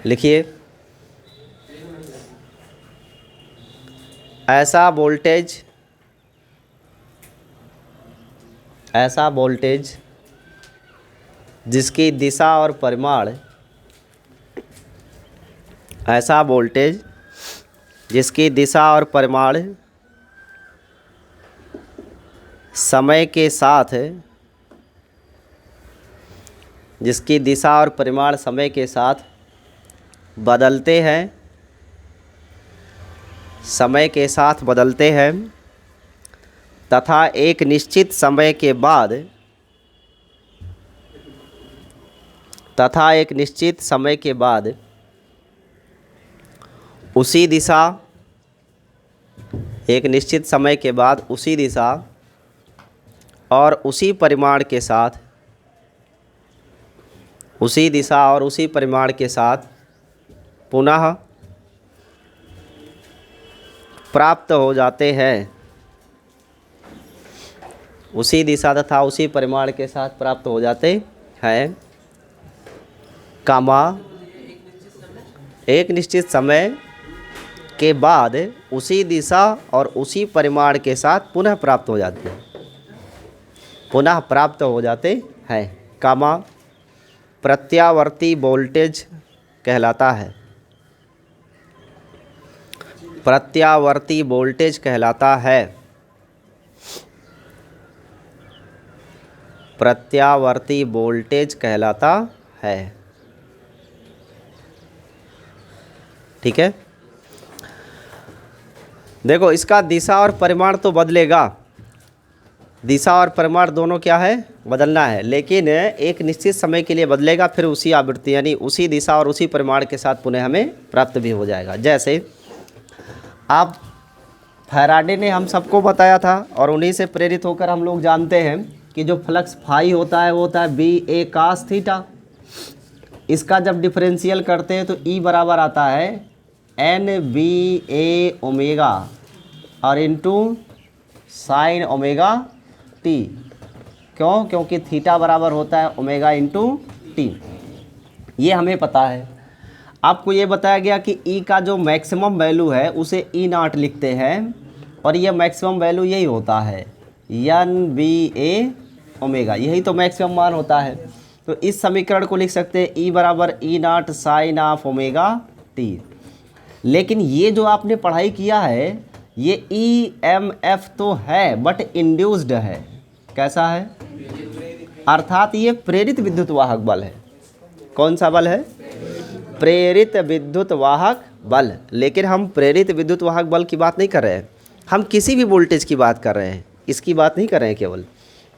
लिखिए, ऐसा वोल्टेज जिसकी दिशा और परिमाण समय के साथ बदलते हैं तथा एक निश्चित समय के बाद उसी दिशा और उसी परिमाण के साथ पुनः प्राप्त हो जाते हैं। उसी दिशा तथा उसी परिमाण के साथ प्राप्त हो जाते हैं, एक निश्चित समय के बाद उसी दिशा और उसी परिमाण के साथ पुनः प्राप्त हो जाते हैं, प्रत्यावर्ती वोल्टेज कहलाता है। प्रत्यावर्ती वोल्टेज कहलाता है। ठीक है, देखो इसका दिशा और परिमाण तो बदलेगा, दिशा और परिमाण दोनों क्या है, बदलना है, लेकिन एक निश्चित समय के लिए बदलेगा, फिर उसी आवृत्ति यानी उसी दिशा और उसी परिमाण के साथ पुनः हमें प्राप्त भी हो जाएगा। जैसे आप फैराडे ने हम सबको बताया था और उन्हीं से प्रेरित होकर हम लोग जानते हैं कि जो फ्लक्स फाई होता है वो होता है BA cos थीटा। इसका जब डिफरेंशियल करते हैं तो E बराबर आता है NBA ओमेगा और इनटू साइन ओमेगा टी। क्यों? क्योंकि थीटा बराबर होता है ओमेगा इंटू टी, ये हमें पता है। आपको ये बताया गया कि E का जो मैक्सिमम वैल्यू है उसे E0 लिखते हैं और ये मैक्सिमम वैल्यू यही होता है NBA ओमेगा, यही तो मैक्सिमम मान होता है। तो इस समीकरण को लिख सकते हैं E बराबर E0 sign of omega T. लेकिन ये जो आपने पढ़ाई किया है ये EMF तो है बट इंड्यूस्ड है। कैसा है? अर्थात ये प्रेरित विद्युत वाहक बल है। कौन सा बल है? प्रेरित विद्युत वाहक बल। लेकिन हम प्रेरित विद्युत वाहक बल की बात नहीं कर रहे हैं, हम किसी भी वोल्टेज की बात कर रहे हैं, इसकी बात नहीं कर रहे हैं। केवल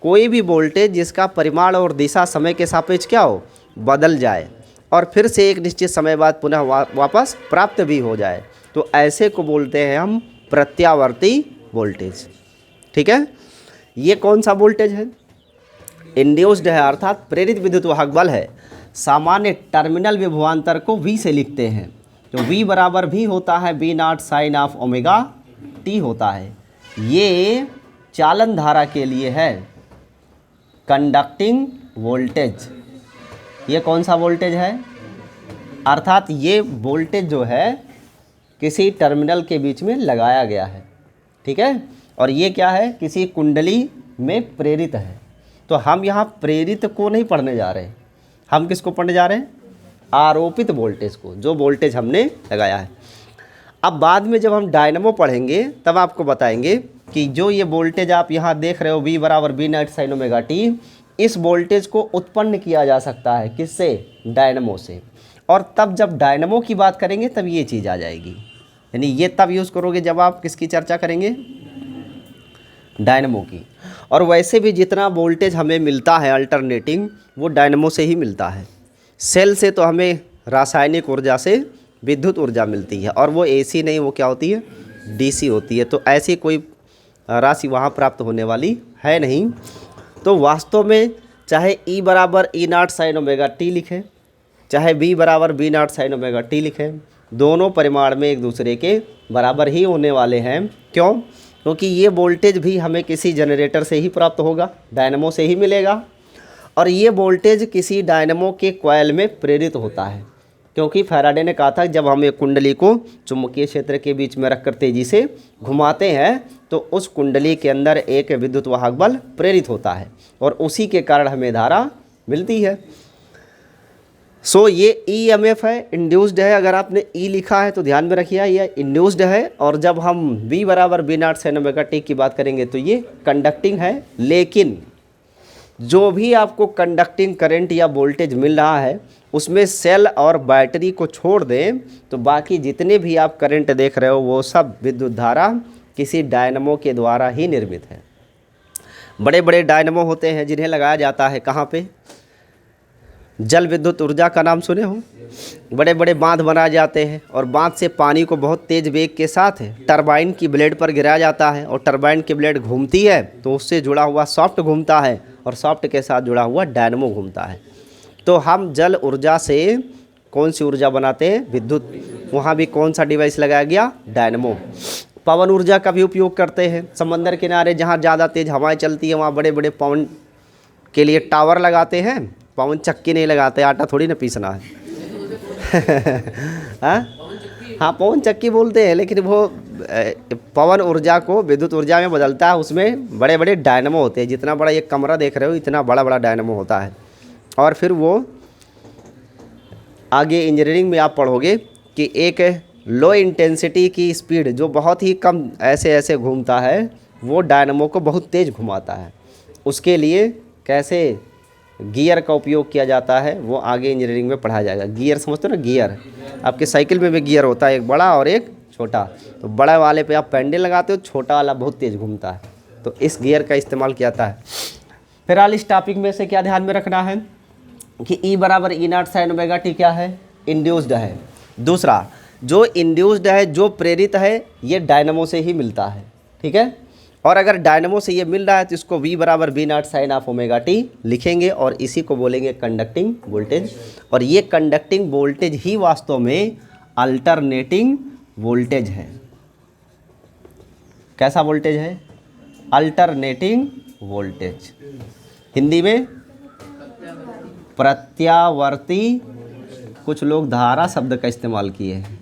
कोई भी वोल्टेज जिसका परिमाण और दिशा समय के सापेक्ष क्या हो, बदल जाए और फिर से एक निश्चित समय बाद पुनः वापस प्राप्त भी हो जाए, तो ऐसे को बोलते हैं हम प्रत्यावर्ती वोल्टेज। ठीक है, ये कौन सा वोल्टेज है? इंड्यूस्ड है, अर्थात प्रेरित विद्युत वाहक बल है। सामान्य टर्मिनल विभवांतर को V से लिखते हैं, तो V बराबर भी होता है B0 sign of omega T होता है। ये चालन धारा के लिए है, कंडक्टिंग वोल्टेज। ये कौन सा वोल्टेज है? अर्थात ये वोल्टेज जो है किसी टर्मिनल के बीच में लगाया गया है। ठीक है, और ये क्या है? किसी कुंडली में प्रेरित है। तो हम यहाँ प्रेरित को नहीं पढ़ने जा रहे हैं, हम किसको पढ़ने जा रहे हैं? आरोपित वोल्टेज को, जो वोल्टेज हमने लगाया है। अब बाद में जब हम डायनमो पढ़ेंगे तब आपको बताएंगे कि जो ये वोल्टेज आप यहाँ देख रहे हो V बराबर B0 साइन ओमेगा टी, इस वोल्टेज को उत्पन्न किया जा सकता है किससे? डायनमो से। और तब जब डायनमो की बात करेंगे तब ये चीज़ आ जाएगी, यानी ये तब यूज़ करोगे जब आप किसकी चर्चा करेंगे? डायनमो की। और वैसे भी जितना वोल्टेज हमें मिलता है अल्टरनेटिंग, वो डायनमो से ही मिलता है। सेल से तो हमें रासायनिक ऊर्जा से विद्युत ऊर्जा मिलती है, और वो AC नहीं, वो क्या होती है? DC होती है। तो ऐसी कोई राशि वहाँ प्राप्त होने वाली है नहीं। तो वास्तव में चाहे E बराबर E0 साइन ओमेगा टी लिखें, चाहे B बराबर B0 साइन ओमेगा टी लिखें, दोनों परिमाण में एक दूसरे के बराबर ही होने वाले हैं। क्यों? क्योंकि ये वोल्टेज भी हमें किसी जनरेटर से ही प्राप्त होगा, डायनमो से ही मिलेगा, और ये वोल्टेज किसी डायनमो के कॉइल में प्रेरित होता है। क्योंकि फैराडे ने कहा था जब हम एक कुंडली को चुंबकीय क्षेत्र के बीच में रखकर तेजी से घुमाते हैं तो उस कुंडली के अंदर एक विद्युत वाहक बल प्रेरित होता है और उसी के कारण हमें धारा मिलती है। सो ये ईएमएफ है, इंड्यूस्ड है। अगर आपने ई लिखा है तो ध्यान में रखिए ये इंड्यूस्ड है। और जब हम V बराबर V0 sin ओमेगा टी की बात करेंगे तो ये कंडक्टिंग है। लेकिन जो भी आपको कंडक्टिंग करंट या वोल्टेज मिल रहा है उसमें सेल और बैटरी को छोड़ दें तो बाकी जितने भी आप करंट देख रहे हो वो सब विद्युत धारा किसी डायनमो के द्वारा ही निर्मित है। बड़े बड़े डायनमो होते हैं जिन्हें लगाया जाता है कहाँ पे? जल विद्युत ऊर्जा का नाम सुने हो? बड़े बड़े बांध बनाए जाते हैं और बांध से पानी को बहुत तेज वेग के साथ टरबाइन की ब्लेड पर गिराया जाता है और टरबाइन की ब्लेड घूमती है तो उससे जुड़ा हुआ सॉफ्ट घूमता है और सॉफ्ट के साथ जुड़ा हुआ डायनमो घूमता है। तो हम जल ऊर्जा से कौन सी ऊर्जा बनाते हैं? विद्युत। वहाँ भी कौन सा डिवाइस लगाया गया? डायनमो। पवन ऊर्जा का भी उपयोग करते हैं। समंदर किनारे जहाँ ज़्यादा तेज़ हवाएं चलती हैं वहाँ बड़े बड़े पवन के लिए टावर लगाते हैं, पवन चक्की नहीं लगाते, आटा थोड़ी ना पीसना है। हाँ पवन चक्की बोलते हैं लेकिन वो पवन ऊर्जा को विद्युत ऊर्जा में बदलता है। उसमें बड़े बड़े डायनमो होते हैं। जितना बड़ा ये कमरा देख रहे हो इतना बड़ा बड़ा डायनमो होता है। और फिर वो आगे इंजीनियरिंग में आप पढ़ोगे कि एक लो इंटेंसिटी की स्पीड जो बहुत ही कम ऐसे ऐसे घूमता है वो डायनमो को बहुत तेज़ घुमाता है। उसके लिए कैसे गियर का उपयोग किया जाता है वो आगे इंजीनियरिंग में पढ़ाया जाएगा। गियर समझते हो ना? गियर आपके साइकिल में भी गियर होता है, एक बड़ा और एक छोटा। तो बड़ा वाले पे आप पेंडल लगाते हो, छोटा वाला बहुत तेज़ घूमता है, तो इस गियर का इस्तेमाल किया जाता है। फिलहाल इस टॉपिक में से क्या ध्यान में रखना है कि E बराबर E0 sin ओमेगा टी क्या है? इंड्यूस्ड है। दूसरा जो इंड्यूस्ड है, जो प्रेरित है, ये डायनमो से ही मिलता है, ठीक है। और अगर डायनमो से ये मिल रहा है तो इसको V बराबर V0 sin of omega T लिखेंगे और इसी को बोलेंगे कंडक्टिंग वोल्टेज। और ये कंडक्टिंग वोल्टेज ही वास्तव में अल्टरनेटिंग वोल्टेज है। कैसा वोल्टेज है? Alternating voltage. हिंदी में प्रत्यावर्ती, कुछ लोग धारा शब्द का इस्तेमाल किए हैं।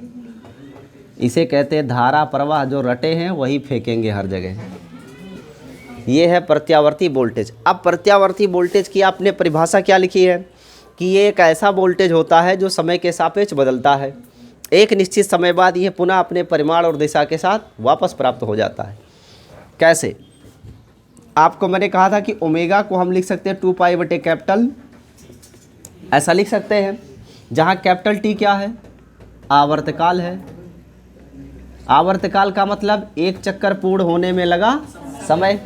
इसे कहते हैं धारा प्रवाह, जो रटे हैं वही फेंकेंगे हर जगह। ये है प्रत्यावर्ती वोल्टेज। अब प्रत्यावर्ती वोल्टेज की आपने परिभाषा क्या लिखी है कि ये एक ऐसा वोल्टेज होता है जो समय के सापेक्ष बदलता है। एक निश्चित समय बाद यह पुनः अपने परिमाण और दिशा के साथ वापस प्राप्त हो जाता है। कैसे? आपको मैंने कहा था कि ओमेगा को हम लिख सकते हैं 2π/कैपिटल, ऐसा लिख सकते हैं, जहाँ कैपिटल टी क्या है? आवर्तकाल है। आवर्तकाल का मतलब एक चक्कर पूर्ण होने में लगा समय।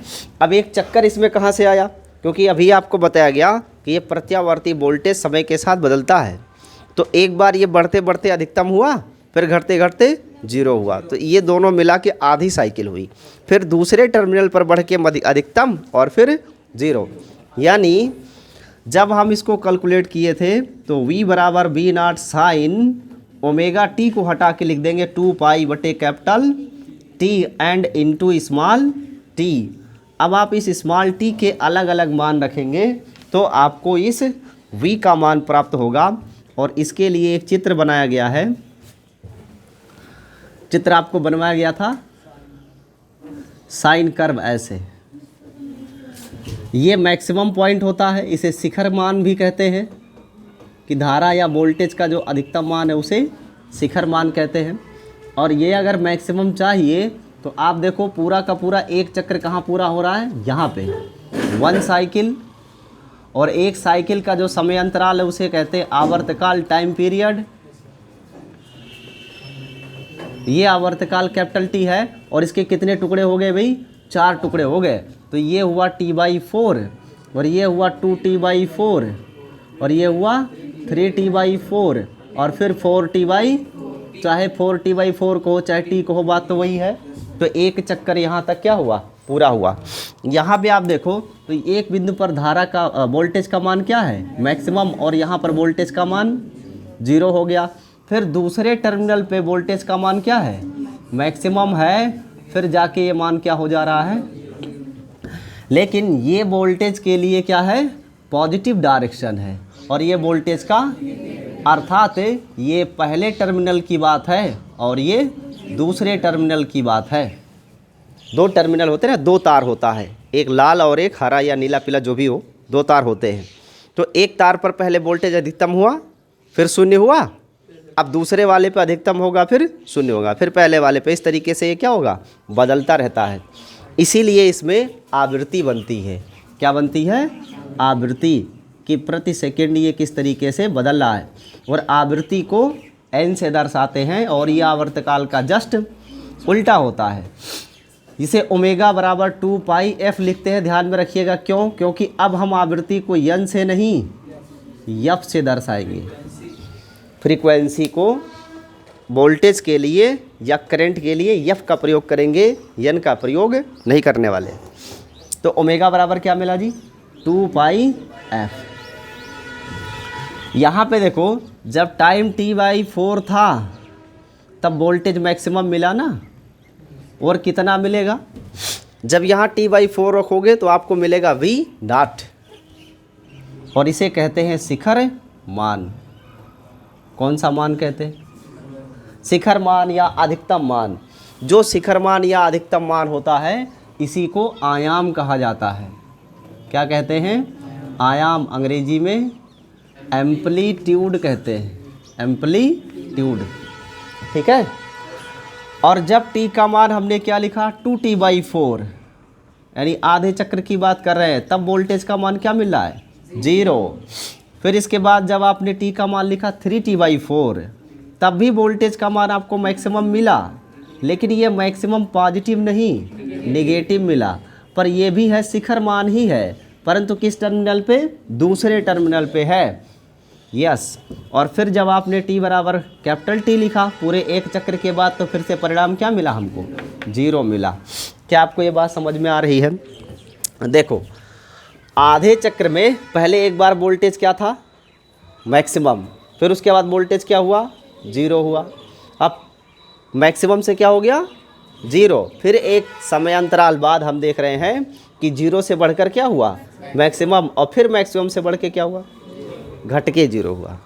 अब एक चक्कर इसमें कहाँ से आया? क्योंकि अभी आपको बताया गया कि ये प्रत्यावर्ती वोल्टेज समय के साथ बदलता है। तो एक बार ये बढ़ते बढ़ते अधिकतम हुआ, फिर घटते घटते जीरो हुआ, तो ये दोनों मिला के आधी साइकिल हुई। फिर दूसरे टर्मिनल पर बढ़ के अधिकतम और फिर जीरो। यानी जब हम इसको कैलकुलेट किए थे तो V बराबर V0 sin ओमेगा टी को हटा के लिख देंगे 2π/कैपिटल T and into small T. अब आप इस स्मॉल टी के अलग अलग मान रखेंगे तो आपको इस V का मान प्राप्त होगा। और इसके लिए एक चित्र बनाया गया है। चित्र आपको बनवाया गया था साइन कर्व ऐसे। ये मैक्सिमम पॉइंट होता है, इसे शिखर मान भी कहते हैं कि धारा या वोल्टेज का जो अधिकतम मान है उसे शिखर मान कहते हैं। और ये अगर मैक्सिमम चाहिए तो आप देखो पूरा का पूरा एक चक्कर कहाँ पूरा हो रहा है? यहाँ पे 1 साइकिल। और एक साइकिल का जो समय अंतराल है उसे कहते हैं आवर्तकाल, टाइम पीरियड। ये आवर्तकाल कैपिटल टी है। और इसके कितने टुकड़े हो गए भाई? 4 टुकड़े हो गए। तो ये हुआ T/4 और ये हुआ 2T/4 और ये हुआ 3T/4 और फिर 4T/, चाहे 4T/4 को चाहे T को हो, बात तो वही है। तो एक चक्कर यहाँ तक क्या हुआ? पूरा हुआ। यहाँ पे आप देखो तो एक बिंदु पर धारा का वोल्टेज का मान क्या है? मैक्सिमम। और यहाँ पर वोल्टेज का मान 0 हो गया। फिर दूसरे टर्मिनल पे वोल्टेज का मान क्या है? मैक्सिमम है। फिर जाके ये मान क्या हो जा रहा है? लेकिन ये वोल्टेज के लिए क्या है? पॉजिटिव डायरेक्शन है। और ये वोल्टेज का अर्थात ये पहले टर्मिनल की बात है और ये दूसरे टर्मिनल की बात है। दो टर्मिनल होते हैं ना, दो तार होता है, एक लाल और एक हरा या नीला पीला जो भी हो, दो तार होते हैं। तो एक तार पर पहले वोल्टेज अधिकतम हुआ, फिर शून्य हुआ, अब दूसरे वाले पे अधिकतम होगा, फिर शून्य होगा, फिर पहले वाले पे। इस तरीके से ये क्या होगा, बदलता रहता है। इसीलिए इसमें आवृत्ति बनती है। क्या बनती है, आवृत्ति, कि प्रति सेकंड ये किस तरीके से बदल रहा है। और आवृत्ति को n से दर्शाते हैं और ये आवर्तकाल का जस्ट उल्टा होता है, जिसे ओमेगा बराबर 2 पाई f लिखते हैं। ध्यान में रखिएगा, क्यों, क्योंकि अब हम आवृत्ति को n से नहीं f से दर्शाएंगे। फ्रीक्वेंसी को वोल्टेज के लिए या करंट के लिए f का प्रयोग करेंगे, n का प्रयोग नहीं करने वाले। तो ओमेगा बराबर क्या मिला जी, 2 पाई f। यहाँ पे देखो, जब टाइम t/4 था तब वोल्टेज मैक्सिमम मिला ना, और कितना मिलेगा, जब यहाँ t/4 रखोगे तो आपको मिलेगा v0, और इसे कहते हैं शिखर मान। कौन सा मान कहते हैं, शिखर मान या अधिकतम मान। जो शिखर मान या अधिकतम मान होता है इसी को आयाम कहा जाता है। क्या कहते हैं, आयाम, अंग्रेजी में एम्पलीट्यूड कहते हैं, एम्पलीट्यूड, ठीक है। और जब t का मान हमने क्या लिखा, 2t/4, यानी आधे चक्र की बात कर रहे हैं, तब वोल्टेज का मान क्या मिल रहा है, 0। फिर इसके बाद जब आपने t का मान लिखा 3t/4, तब भी वोल्टेज का मान आपको मैक्सिमम मिला, लेकिन ये मैक्सिमम पॉजिटिव नहीं, नेगेटिव मिला। पर ये भी है, शिखर मान ही है, परंतु किस टर्मिनल पे, दूसरे टर्मिनल पे है। यस। और फिर जब आपने t बराबर कैपिटल T लिखा पूरे एक चक्र के बाद, तो फिर से परिणाम क्या मिला हमको, 0 मिला। क्या आपको ये बात समझ में आ रही है। देखो, आधे चक्र में पहले एक बार वोल्टेज क्या था, मैक्सिमम, फिर उसके बाद वोल्टेज क्या हुआ, 0 हुआ। अब मैक्सिमम से क्या हो गया, 0। फिर एक समय अंतराल बाद हम देख रहे हैं कि 0 से बढ़कर क्या हुआ, मैक्सिमम, और फिर मैक्सिमम से बढ़ के क्या हुआ, घट के 0 हुआ।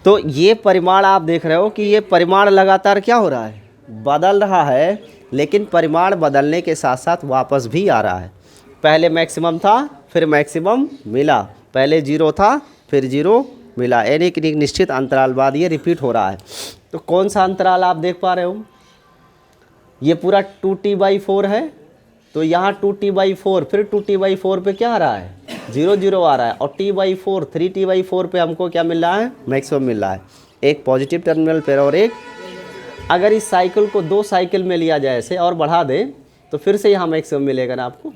तो ये परिमाण आप देख रहे हो कि ये परिमाण लगातार क्या हो रहा है, बदल रहा है, लेकिन परिमाण बदलने के साथ साथ वापस भी आ रहा है। पहले मैक्सिमम था, फिर मैक्सिमम मिला, पहले 0 था, फिर 0 मिला, यानी कि निश्चित अंतराल बाद ये रिपीट हो रहा है। तो कौन सा अंतराल आप देख पा रहे हो, ये पूरा 2t/4 है, तो यहाँ 2t/4, फिर 2t/4 पे क्या आ रहा है, 0 0 आ रहा है, और t/4 3t/4 पे हमको क्या मिल रहा है, मैक्सिमम मिल रहा है, एक पॉजिटिव टर्मिनल पर और एक। अगर इस साइकिल को 2 साइकिल में लिया जाए ऐसे और बढ़ा दें, तो फिर से यहाँ मैक्सिमम मिलेगा ना आपको,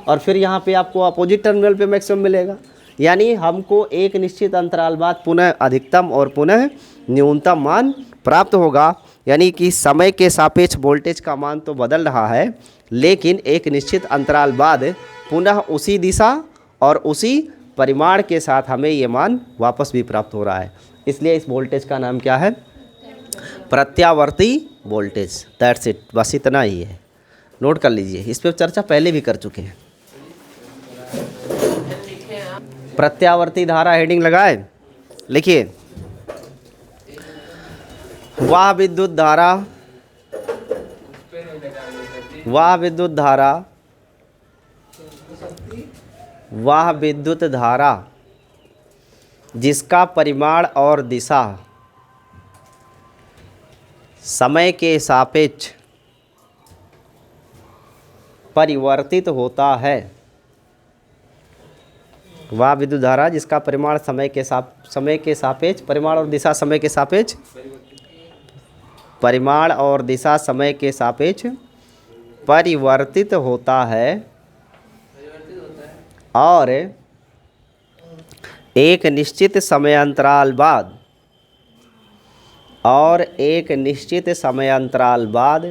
और फिर यहाँ पे आपको अपोजिट टर्मिनल पे मैक्सिमम मिलेगा। यानी हमको एक निश्चित अंतराल बाद पुनः अधिकतम और पुनः न्यूनतम मान प्राप्त होगा। यानी कि समय के सापेक्ष वोल्टेज का मान तो बदल रहा है, लेकिन एक निश्चित अंतराल बाद पुनः उसी दिशा और उसी परिमाण के साथ हमें ये मान वापस भी प्राप्त हो रहा है। इसलिए इस वोल्टेज का नाम क्या है, प्रत्यावर्ती वोल्टेज। दैट्स इट, बस इतना ही है, नोट कर लीजिए। इस पर चर्चा पहले भी कर चुके हैं। प्रत्यावर्ती धारा हेडिंग लगाए, लिखिए, वह विद्युत धारा, वह विद्युत धारा, वह विद्युत धारा जिसका परिमाण और दिशा समय के सापेक्ष परिवर्तित होता है। वह विद्युत धारा जिसका परिमाण समय के सापेक्ष, परिमाण और दिशा समय के सापेक्ष, परिमाण और दिशा समय के सापेक्ष परिवर्तित होता है, और एक निश्चित समयांतराल बाद, और एक निश्चित समयांतराल बाद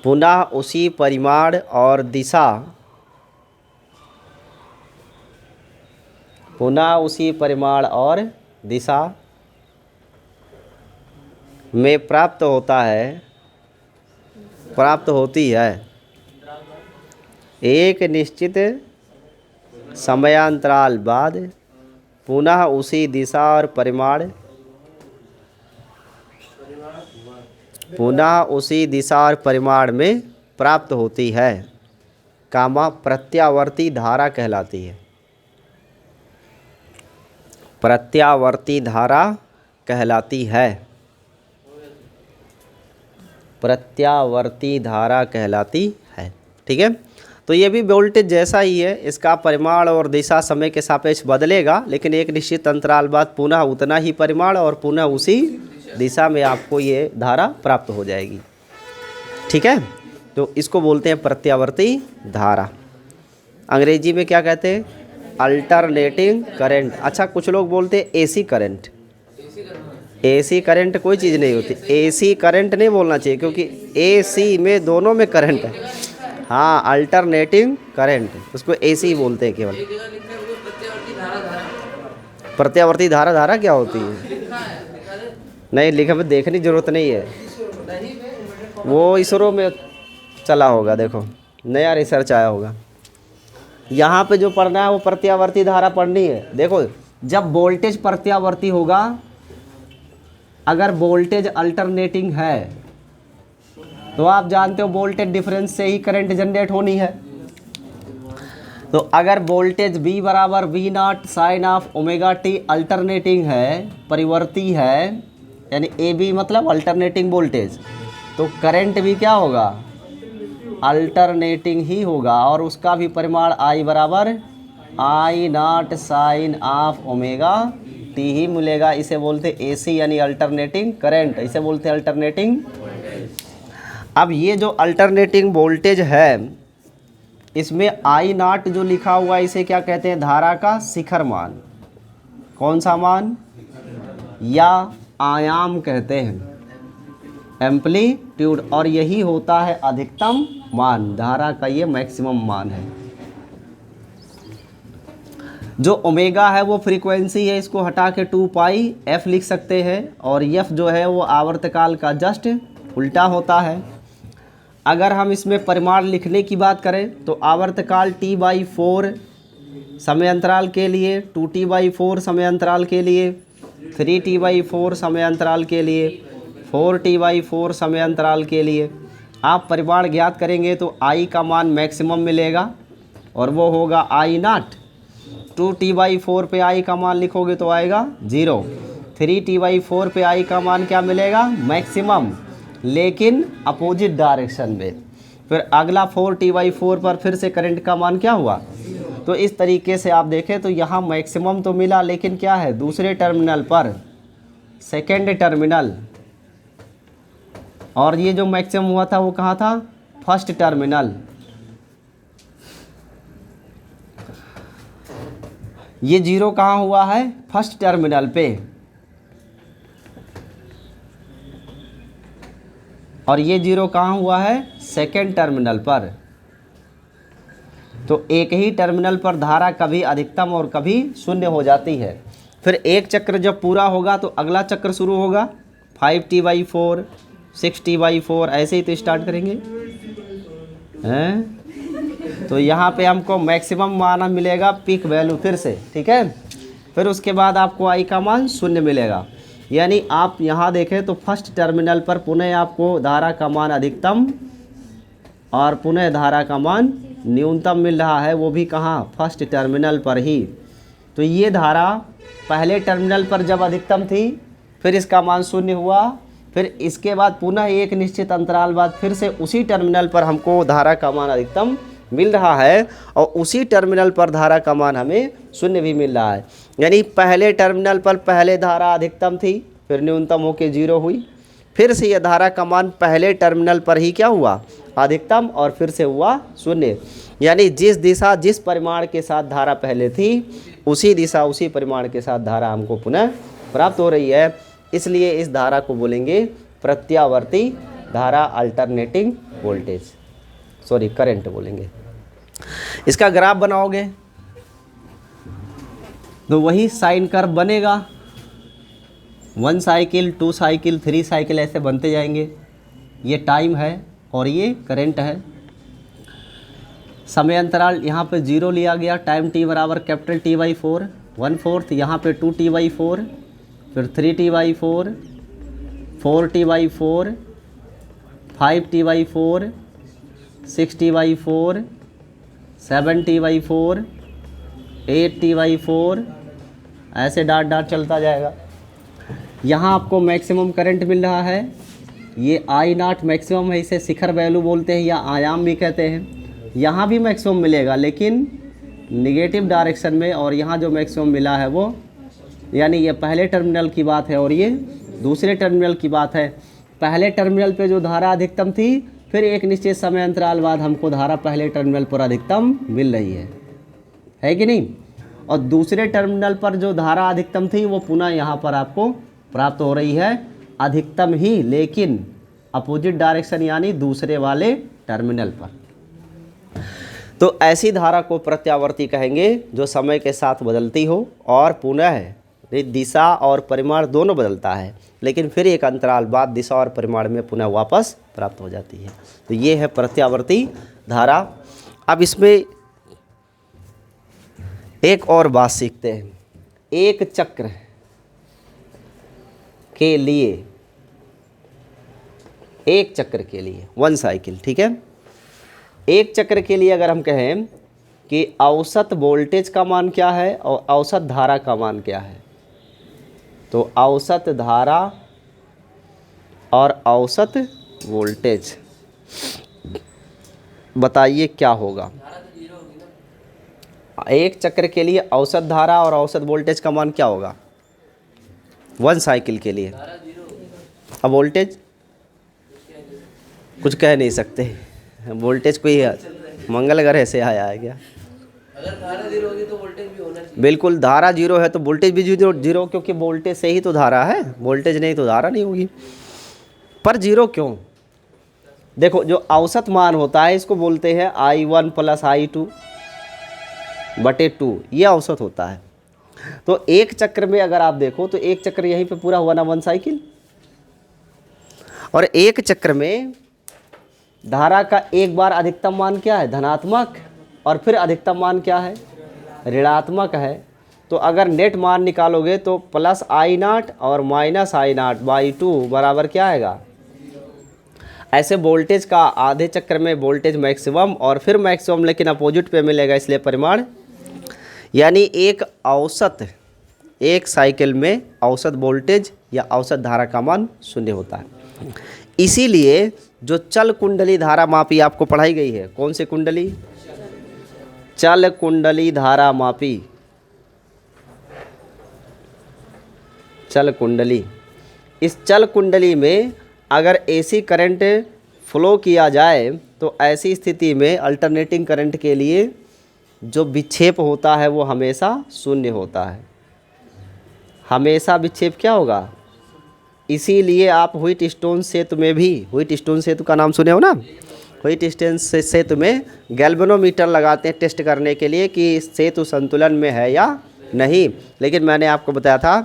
पुनः उसी परिमाण और दिशा, पुनः उसी परिमाण और दिशा में प्राप्त होता है, प्राप्त होती है। एक निश्चित समयांतराल बाद पुनः उसी दिशा और परिमाण में प्राप्त होती है, कामा प्रत्यावर्ती धारा कहलाती है। प्रत्यावर्ती धारा कहलाती है। प्रत्यावर्ती धारा कहलाती है। ठीक है, तो ये भी वोल्टेज जैसा ही है, इसका परिमाण और दिशा समय के सापेक्ष बदलेगा, लेकिन एक निश्चित अंतराल बाद पुनः उतना ही परिमाण और पुनः उसी दिशा में आपको ये धारा प्राप्त हो जाएगी। ठीक है, तो इसको बोलते हैं प्रत्यावर्ती धारा। अंग्रेजी में क्या कहते हैं? Alternating current. अच्छा, कुछ लोग बोलते हैं एसी करंट। एसी करंट कोई चीज़ नहीं होती, एसी करंट नहीं बोलना चाहिए, क्योंकि एसी में दोनों में करंट है। हाँ, अल्टरनेटिंग करंट, उसको एसी बोलते हैं केवल। प्रत्यावर्ती धारा, धारा क्या होती है? नहीं लिखा, में देखने की जरूरत नहीं है, वो इसरो में चला होगा, देखो नया रिसर्च आया होगा। यहाँ पे जो पढ़ना है वो प्रत्यावर्ती धारा पढ़नी है। देखो, जब वोल्टेज प्रत्यावर्ती होगा, अगर वोल्टेज अल्टरनेटिंग है तो आप जानते हो वोल्टेज डिफरेंस से ही करंट जनरेट होनी है। तो अगर वोल्टेज V बराबर V naught sine of omega t alternating है, परिवर्ती है, यानी AB मतलब अल्टरनेटिंग वोल्टेज, तो करंट भी क्या होगा? अल्टरनेटिंग ही होगा, और उसका भी परिमाण I बराबर I naught sine of omega T ही मिलेगा। इसे बोलते AC यानी अल्टरनेटिंग करंट, इसे बोलते अल्टरनेटिंग। अब ये जो अल्टरनेटिंग वोल्टेज है, इसमें I नॉट जो लिखा हुआ है इसे क्या कहते हैं? धारा का शिखर मान। कौन सा मान? या आयाम कहते हैं, एम्पलीट्यूड, और यही होता है अधिकतम मान। धारा का ये मैक्सिमम मान है। जो ओमेगा है वो फ्रीक्वेंसी है, इसको हटा के 2 पाई f लिख सकते हैं, और f जो है वो आवर्तकाल का जस्ट उल्टा होता है। अगर हम इसमें परिमाण लिखने की बात करें तो आवर्तकाल T/4 समय अंतराल के लिए, 2T/4 समय अंतराल के लिए, 3T/4 समय अंतराल के लिए, 4T/4 समय अंतराल के लिए आप परिमाण ज्ञात करेंगे तो I का मान मैक्सिमम मिलेगा, और वो होगा I नॉट। 2T/4 पे I का मान लिखोगे तो आएगा 0। 3T/4 पे I का मान क्या मिलेगा? मैक्सिमम, लेकिन अपोजिट डायरेक्शन में। फिर अगला 4T/4 पर फिर से करंट का मान क्या हुआ? तो इस तरीके से आप देखें तो यहाँ मैक्सिमम तो मिला, लेकिन क्या है? दूसरे टर्मिनल पर, सेकेंड टर्मिनल, और ये जो मैक्सिमम हुआ था वो कहाँ था? First terminal. ये 0 कहाँ हुआ है? फर्स्ट टर्मिनल पे, और ये 0 कहाँ हुआ है? सेकेंड टर्मिनल पर। तो एक ही टर्मिनल पर धारा कभी अधिकतम और कभी शून्य हो जाती है। फिर एक चक्र जब पूरा होगा तो अगला चक्र शुरू होगा, 5T/4, 6T/4, ऐसे ही तो स्टार्ट करेंगे हैं। तो यहाँ पे हमको मैक्सिमम मान मिलेगा, पीक वैल्यू फिर से, ठीक है। फिर उसके बाद आपको I का मान 0 मिलेगा। यानी आप यहाँ देखें तो फर्स्ट टर्मिनल पर पुनः आपको धारा का मान अधिकतम और पुनः धारा का मान न्यूनतम मिल रहा है, वो भी कहाँ? फर्स्ट टर्मिनल पर ही। तो ये धारा पहले टर्मिनल पर जब अधिकतम थी, फिर इसका मान 0 हुआ, फिर इसके बाद पुनः एक निश्चित अंतराल बाद फिर से उसी टर्मिनल पर हमको धारा का मान अधिकतम मिल रहा है, और उसी टर्मिनल पर धारा का मान हमें 0 भी मिल रहा है। यानी पहले टर्मिनल पर पहले धारा अधिकतम थी, फिर न्यूनतम होके 0 हुई, फिर से यह धारा का मान पहले टर्मिनल पर ही क्या हुआ? अधिकतम, और फिर से हुआ 0। यानी जिस दिशा जिस परिमाण के साथ धारा पहले थी, उसी दिशा उसी परिमाण के साथ धारा हमको पुनः प्राप्त हो रही है। इसलिए इस धारा को बोलेंगे प्रत्यावर्ती धारा, अल्टरनेटिंग वोल्टेज, सॉरी करंट बोलेंगे। इसका ग्राफ बनाओगे तो वही साइन कर्व बनेगा, 1 साइकिल, 2 साइकिल, 3 साइकिल ऐसे बनते जाएंगे। ये टाइम है और ये करंट है। समय अंतराल यहाँ पे 0 लिया गया, टाइम t बराबर कैपिटल T/4, 1/4, यहाँ पे 2t/4, फिर 3t/4, 4t/4, 5t/4, 6t/4, 7t/4, 8t/4, ऐसे डाट डाट चलता जाएगा। यहाँ आपको मैक्सिमम करंट मिल रहा है, ये I0 मैक्सिमम है, इसे शिखर वैल्यू बोलते हैं या आयाम भी कहते हैं। यहाँ भी मैक्सिमम मिलेगा लेकिन निगेटिव डायरेक्शन में, और यहाँ जो मैक्सिमम मिला है वो, यानी ये पहले टर्मिनल की बात है और ये दूसरे टर्मिनल की बात है। पहले टर्मिनल पे जो धारा अधिकतम थी, फिर एक निश्चित समय अंतराल बाद हमको धारा पहले टर्मिनल पर अधिकतम मिल रही है कि नहीं, और दूसरे टर्मिनल पर जो धारा अधिकतम थी वो पुनः यहाँ पर आपको प्राप्त हो रही है अधिकतम ही, लेकिन अपोजिट डायरेक्शन यानी दूसरे वाले टर्मिनल पर। तो ऐसी धारा को प्रत्यावर्ती कहेंगे जो समय के साथ बदलती हो और पुनः दिशा और परिमाण दोनों बदलता है, लेकिन फिर एक अंतराल बाद दिशा और परिमाण में पुनः वापस प्राप्त हो जाती है। तो ये है प्रत्यावर्ती धारा। अब इसमें एक और बात सीखते हैं। एक चक्र के लिए, एक चक्र के लिए 1 साइकिल, ठीक है, एक चक्र के लिए अगर हम कहें कि औसत वोल्टेज का मान क्या है और औसत धारा का मान क्या है, तो औसत धारा और औसत वोल्टेज बताइए क्या होगा। एक चक्र के लिए औसत धारा और औसत वोल्टेज का मान क्या होगा 1 साइकिल के लिए। अब वोल्टेज कुछ कह नहीं सकते, वोल्टेज कोई मंगल ग्रह से आया है क्या? अगर धारा 0 होगी तो वोल्टेज भी होना चाहिए। बिल्कुल, धारा 0 है तो वोल्टेज भी 0, क्योंकि वोल्टेज से ही तो धारा है, वोल्टेज नहीं तो धारा नहीं होगी। पर 0 क्यों? देखो, जो औसत मान होता है इसको बोलते हैं I1 + I2 बटे 2, ये औसत होता है। तो एक चक्र में अगर आप देखो तो एक चक्र यहीं पे पूरा हुआ ना 1 साइकिल, और एक चक्र में धारा का एक बार अधिकतम मान क्या है धनात्मक, और फिर अधिकतम मान क्या है ऋणात्मक है। तो अगर नेट मान निकालोगे तो +I0 और -I0/2 बराबर क्या आएगा। ऐसे वोल्टेज का आधे चक्र में वोल्टेज मैक्सिमम और फिर मैक्सिमम लेकिन अपोजिट पे मिलेगा, इसलिए परिमाण, यानी एक औसत, एक साइकिल में औसत वोल्टेज या औसत धारा का मान 0 होता है। इसीलिए जो चल कुंडली धारा मापी आपको पढ़ाई गई है, कौन सी कुंडली? चल कुंडली धारा मापी, चल कुंडली। इस चल कुंडली में अगर एसी करंट फ्लो किया जाए तो ऐसी स्थिति में अल्टरनेटिंग करंट के लिए जो विक्षेप होता है वो हमेशा 0 होता है, हमेशा विक्षेप क्या होगा। इसीलिए आप व्हीटस्टोन सेतु में भी, व्हीटस्टोन सेतु का नाम सुने हो ना, व्हीटस्टोन सेतु में गैल्वेनोमीटर लगाते हैं टेस्ट करने के लिए कि सेतु संतुलन में है या नहीं। लेकिन मैंने आपको बताया था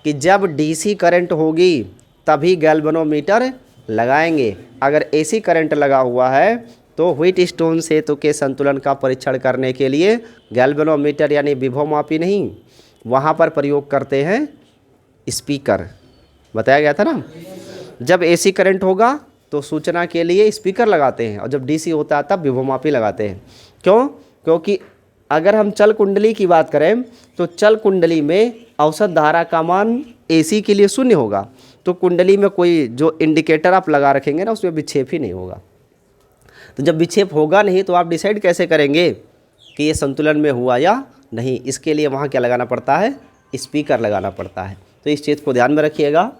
कि जब डीसी करंट होगी तभी गैल्वेनोमीटर लगाएंगे। अगर एसी करंट लगा हुआ है तो व्हीटस्टोन सेतु के संतुलन का परीक्षण करने के लिए गैल्वेनोमीटर यानी विभवमापी नहीं, वहाँ पर प्रयोग करते हैं स्पीकर। बताया गया था ना, जब एसी करंट होगा तो सूचना के लिए स्पीकर लगाते हैं, और जब डीसी होता है तब विभवमापी लगाते हैं। क्यों? क्योंकि अगर हम चल कुंडली की बात करें तो चल कुंडली में औसत धारा का मान एसी के लिए 0 होगा, तो कुंडली में कोई जो इंडिकेटर आप लगा रखेंगे ना उसमें विक्षेप ही नहीं होगा। तो जब विक्षेप होगा नहीं तो आप डिसाइड कैसे करेंगे कि ये संतुलन में हुआ या नहीं। इसके लिए वहाँ क्या लगाना पड़ता है, स्पीकर लगाना पड़ता है। तो इस चीज़ को ध्यान में रखिएगा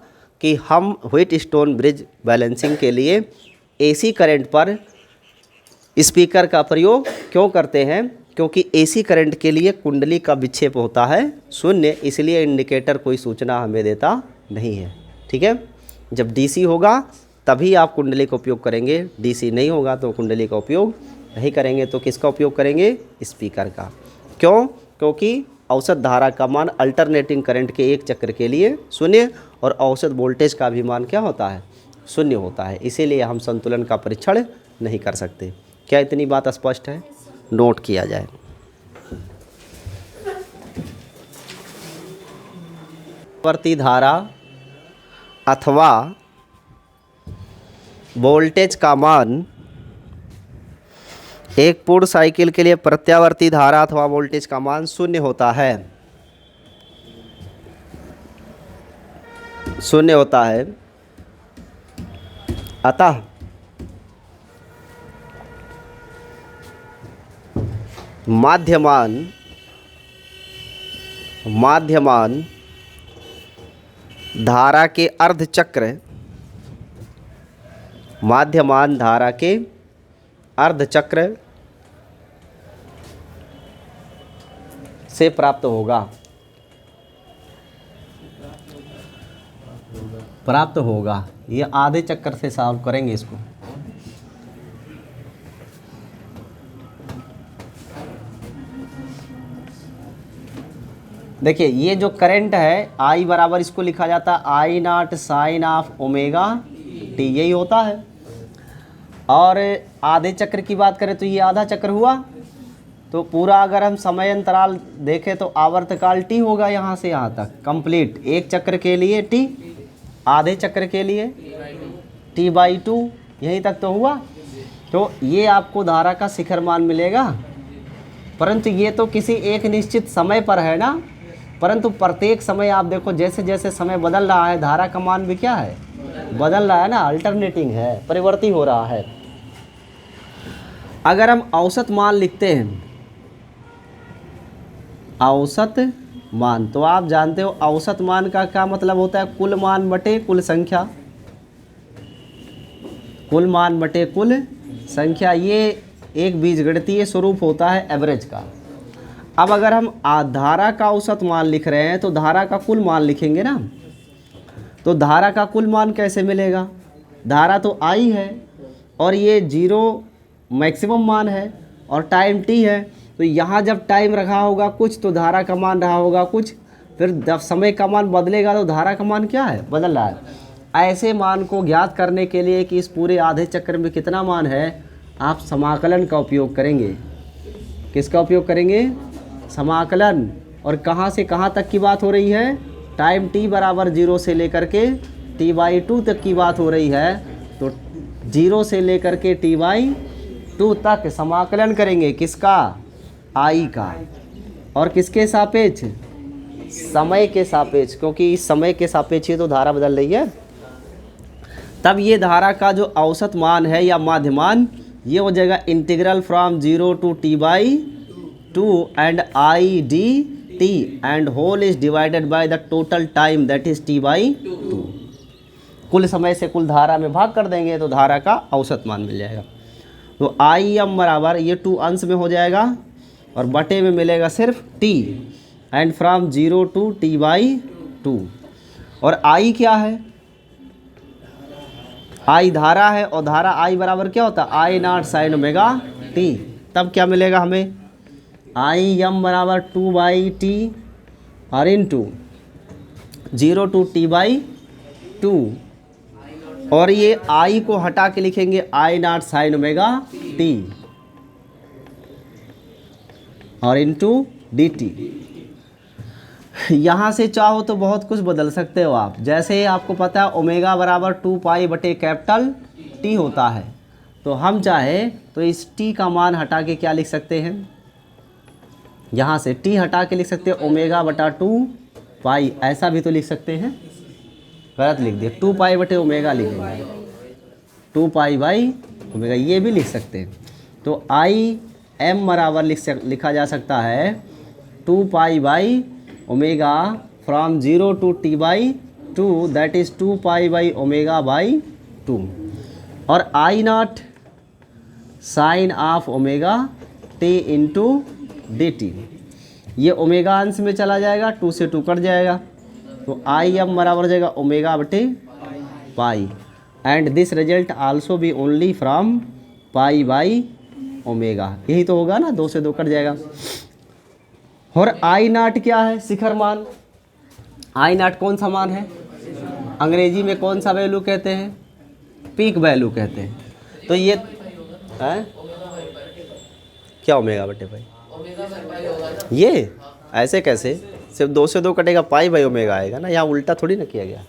कि हम व्हीटस्टोन ब्रिज बैलेंसिंग के लिए एसी करंट पर स्पीकर का प्रयोग क्यों करते हैं, क्योंकि एसी करंट के लिए कुंडली का विक्षेप होता है 0, इसलिए इंडिकेटर कोई सूचना हमें देता नहीं है। ठीक है, जब डीसी होगा तभी आप कुंडली का उपयोग करेंगे, डीसी नहीं होगा तो कुंडली का उपयोग नहीं करेंगे। तो किसका उपयोग करेंगे, स्पीकर का। क्यों? क्योंकि औसत धारा का मान अल्टरनेटिंग करंट के एक चक्र के लिए 0 और औसत वोल्टेज का भी मान क्या होता है, 0 होता है। इसीलिए हम संतुलन का परीक्षण नहीं कर सकते। क्या इतनी बात स्पष्ट है? नोट किया जाए। प्रत्यावर्ती धारा अथवा वोल्टेज का मान एक पूर्ण साइकिल के लिए प्रत्यावर्ती धारा अथवा वोल्टेज का मान 0 होता है। 0 होता है। अतः माध्यमान धारा के अर्धचक्र से प्राप्त होगा। ये आधे चक्कर से सॉल्व करेंगे इसको। देखिए ये जो करंट है I बराबर इसको लिखा जाता है I naught sine of omega t, यही होता है। और आधे चक्र की बात करें तो ये आधा चक्र हुआ। तो पूरा अगर हम समय अंतराल देखें तो आवर्तकाल टी होगा यहाँ से यहाँ तक कंप्लीट। एक चक्र के लिए टी, आधे चक्र के लिए T/2, यहीं तक तो हुआ। तो ये आपको धारा का शिखर मान मिलेगा। परंतु ये तो किसी एक निश्चित समय पर है ना, परंतु प्रत्येक समय आप देखो जैसे जैसे समय बदल रहा है धारा का मान भी क्या है, बदल रहा है ना, अल्टरनेटिंग है, परिवर्ती हो रहा है। अगर हम औसत मान लिखते हैं, औसत मान, तो आप जानते हो औसत मान का क्या मतलब होता है, कुल मान बटे कुल संख्या। कुल मान बटे कुल संख्या, ये एक बीजगणितीय स्वरूप होता है एवरेज का। अब अगर हम धारा का औसत मान लिख रहे हैं तो धारा का कुल मान लिखेंगे ना। तो धारा का कुल मान कैसे मिलेगा, धारा तो I है और ये 0 मैक्सिमम मान है और टाइम t है। तो यहाँ जब टाइम रखा होगा कुछ तो धारा का मान रहा होगा कुछ, फिर जब समय का मान बदलेगा तो धारा का मान क्या है, बदल रहा है। ऐसे मान को ज्ञात करने के लिए कि इस पूरे आधे चक्र में कितना मान है, आप समाकलन का उपयोग करेंगे। किसका उपयोग करेंगे, समाकलन। और कहाँ से कहाँ तक की बात हो रही है, टाइम t बराबर 0 से लेकर के T/2 तक की बात हो रही है। तो 0 से लेकर के T/2 तक समाकलन करेंगे किसका, I का। और किसके सापेक्ष, समय के सापेक्ष, क्योंकि इस समय के सापेक्ष ही तो धारा बदल रही है। तब ये धारा का जो औसत मान है या माध्यमान, ये हो जाएगा integral from 0 to T/2 and I dt and whole is divided by the total time that is T/2। कुल समय से कुल धारा में भाग कर देंगे तो धारा का औसत मान मिल जाएगा। तो Im बराबर ये 2 अंश में हो जाएगा और बटे में मिलेगा सिर्फ t and from 0 to T/2। और I क्या है, I धारा है और धारा I बराबर क्या होता है, I naught sine omega t। तब क्या मिलेगा हमें, Im बराबर 2/t और इंटू 0 to T/2। और ये I को हटा के लिखेंगे I naught sine omega t और इंटू dt। यहाँ से चाहो तो बहुत कुछ बदल सकते हो आप। जैसे आपको पता है ओमेगा बराबर 2π/कैपिटल T होता है, तो हम चाहे तो इस T का मान हटा के क्या लिख सकते हैं, यहाँ से T हटा के लिख सकते हैं ω/2π, ऐसा भी तो लिख सकते हैं। गलत लिख दिया, 2π/ω लिखेंगे, 2π/ω ये भी लिख सकते हैं। तो Im बराबर लिखा जा सकता है 2π/ω from 0 to T/2 that is 2π/ω/2 और I naught sine of omega t into dt। ये ओमेगा अंश में चला जाएगा, 2 से 2 कट जाएगा, तो Im बराबर हो जाएगा ω/π and this result also be only from π/ω। यही तो होगा ना, 2 से 2 कट जाएगा। और I नॉट क्या है, शिखर मान। I नॉट कौन सा मान है, अंग्रेजी में कौन सा वैल्यू कहते हैं, पीक वैल्यू कहते हैं। तो ये है क्या ω/π, ये ऐसे कैसे, सिर्फ 2 से 2 कटेगा, पाई बाई ओमेगा आएगा ना, यहाँ उल्टा थोड़ी ना किया गया।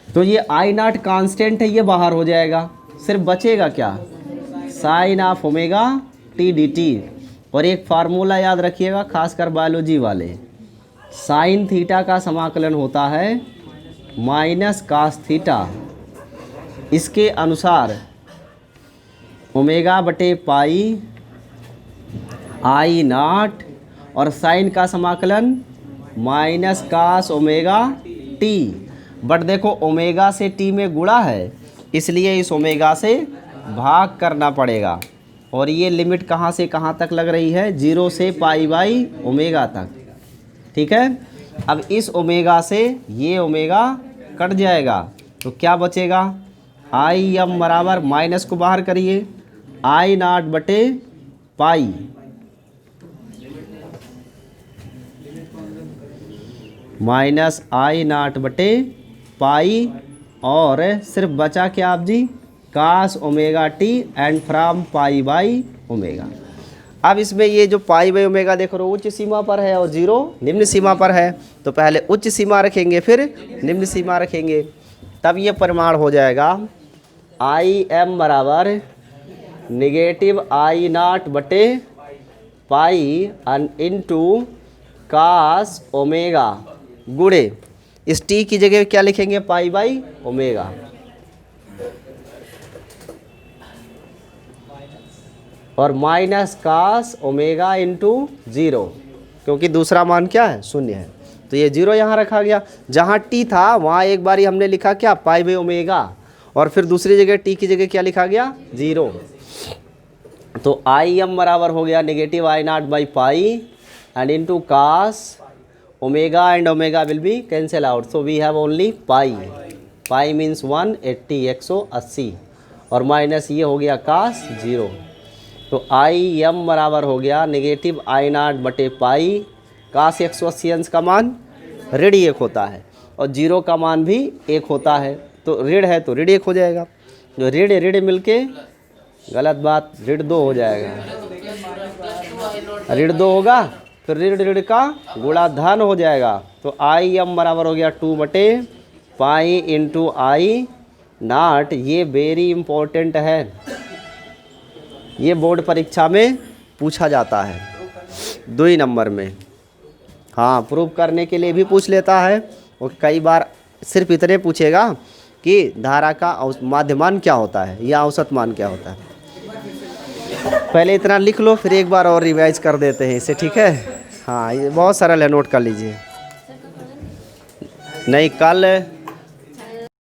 तो ये आई नॉट कांस्टेंट है, ये बाहर हो जाएगा, सिर्फ बचेगा क्या, sine of omega t d t. और एक फार्मूला याद रखिएगा खासकर बायोलॉजी वाले, साइन थीटा का समाकलन होता है माइनस कास थीटा। इसके अनुसार ओमेगा बटे पाई आई नॉट और साइन का समाकलन minus cos omega t. But देखो ओमेगा से टी में गुणा है, इसलिए इस ओमेगा से भाग करना पड़ेगा। और ये लिमिट कहाँ से कहाँ तक लग रही है, 0 से पाई बाई ओमेगा तक। ठीक है, अब इस ओमेगा से ये ओमेगा कट जाएगा, तो क्या बचेगा, आई एम बराबर, माइनस को बाहर करिए, आई नॉट बटे पाई माइनस आई नॉट बटे पाई, और सिर्फ बचा क्या आप जी, cos omega T and from pi by omega. अब इसमें ये जो पाई बाई ओमेगा देख रहे हो उच्च सीमा पर है और 0 निम्न सीमा पर है, तो पहले उच्च सीमा रखेंगे फिर निम्न सीमा रखेंगे, तब ये परिमाण हो जाएगा आई एम बराबर निगेटिव आई नॉट बटे पाई इंटू कास ओमेगा गुणे, इस टी की जगह क्या लिखेंगे, पाई बाई ओमेगा, और माइनस कास ओमेगा इंटू 0, क्योंकि दूसरा मान क्या है, 0 है, तो ये 0 यहाँ रखा गया। जहाँ टी था वहाँ एक बारी हमने लिखा क्या, पाई बाई ओमेगा, और फिर दूसरी जगह टी की जगह क्या लिखा गया, 0। तो आई एम बराबर हो गया negative I naught by pi and into cos omega, and omega will be cancel out, so we have only pi, pi means 180 180, और माइनस ये हो गया कास 0। तो आई एम बराबर हो गया निगेटिव आई नॉट बटे पाई, कास 180 अंश का मान ऋण 1 होता है और 0 का मान भी 1 होता है, तो ऋण है तो ऋण 1 हो जाएगा, जो ऋण ऋण मिलके गलत बात, ऋण 2 हो जाएगा, ऋण 2 होगा, फिर ऋण ऋण का गुणा धन हो जाएगा। तो आई एम बराबर हो गया 2 बटे पाई इंटू आई नॉट। ये वेरी इम्पोर्टेंट है, ये बोर्ड परीक्षा में पूछा जाता है 2 नंबर में, हाँ प्रूव करने के लिए भी पूछ लेता है, और कई बार सिर्फ इतने पूछेगा कि धारा का माध्यमान क्या होता है या औसत मान क्या होता है। पहले इतना लिख लो, फिर एक बार और रिवाइज कर देते हैं इसे, ठीक है। हाँ ये बहुत सरल है, नोट कर लीजिए। नहीं कल